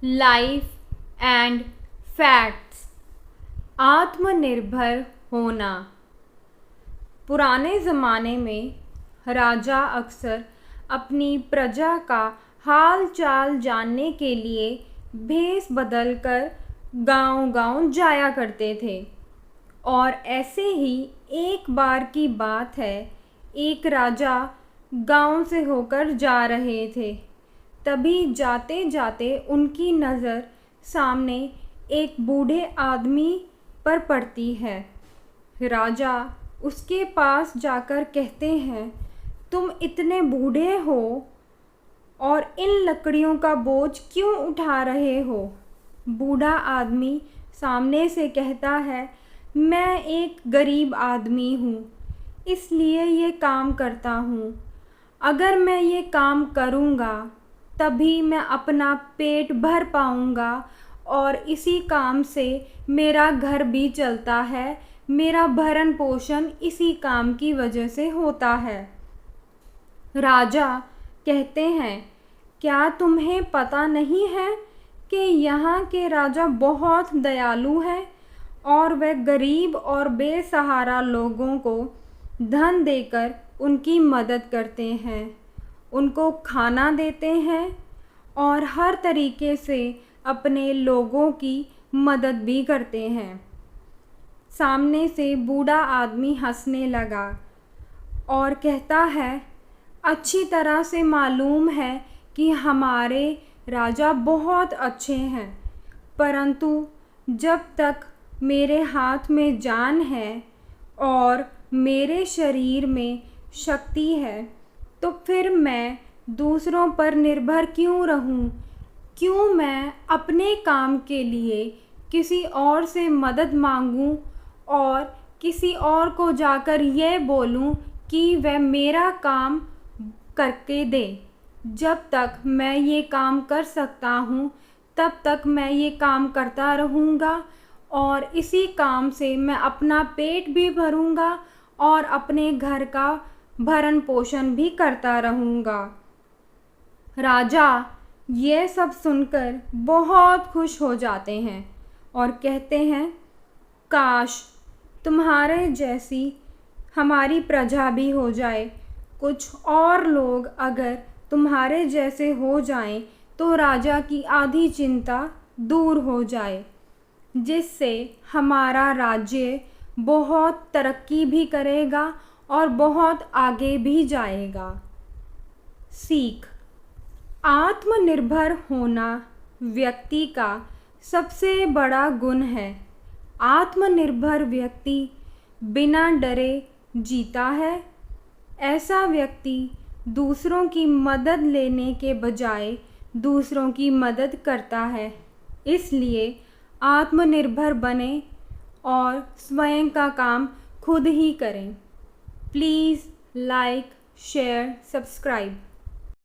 Life and facts. आत्मनिर्भर होना। पुराने ज़माने में राजा अक्सर अपनी प्रजा का हाल चाल जानने के लिए भेष बदलकर गांव-गांव जाया करते थे। और ऐसे ही एक बार की बात है, एक राजा गांव से होकर जा रहे थे। तभी जाते जाते उनकी नज़र सामने एक बूढ़े आदमी पर पड़ती है। राजा उसके पास जाकर कहते हैं, तुम इतने बूढ़े हो और इन लकड़ियों का बोझ क्यों उठा रहे हो? बूढ़ा आदमी सामने से कहता है, मैं एक गरीब आदमी हूँ, इसलिए ये काम करता हूँ। अगर मैं ये काम करूँगा तभी मैं अपना पेट भर पाऊँगा और इसी काम से मेरा घर भी चलता है। मेरा भरण पोषण इसी काम की वजह से होता है। राजा कहते हैं, क्या तुम्हें पता नहीं है कि यहाँ के राजा बहुत दयालु हैं और वे गरीब और बेसहारा लोगों को धन देकर उनकी मदद करते हैं, उनको खाना देते हैं और हर तरीके से अपने लोगों की मदद भी करते हैं। सामने से बूढ़ा आदमी हंसने लगा और कहता है, अच्छी तरह से मालूम है कि हमारे राजा बहुत अच्छे हैं, परंतु जब तक मेरे हाथ में जान है और मेरे शरीर में शक्ति है तो फिर मैं दूसरों पर निर्भर क्यों रहूं? क्यों मैं अपने काम के लिए किसी और से मदद मांगूं और किसी और को जाकर यह बोलूं कि वह मेरा काम करके दे? जब तक मैं ये काम कर सकता हूँ तब तक मैं ये काम करता रहूँगा और इसी काम से मैं अपना पेट भी भरूँगा और अपने घर का भरण पोषण भी करता रहूँगा। राजा ये सब सुनकर बहुत खुश हो जाते हैं और कहते हैं, काश तुम्हारे जैसी हमारी प्रजा भी हो जाए। कुछ और लोग अगर तुम्हारे जैसे हो जाएं तो राजा की आधी चिंता दूर हो जाए, जिससे हमारा राज्य बहुत तरक्की भी करेगा और बहुत आगे भी जाएगा। सीख। आत्मनिर्भर होना व्यक्ति का सबसे बड़ा गुण है। आत्मनिर्भर व्यक्ति बिना डरे जीता है। ऐसा व्यक्ति दूसरों की मदद लेने के बजाय दूसरों की मदद करता है। इसलिए आत्मनिर्भर बने और स्वयं का काम खुद ही करें। Please like, share, subscribe.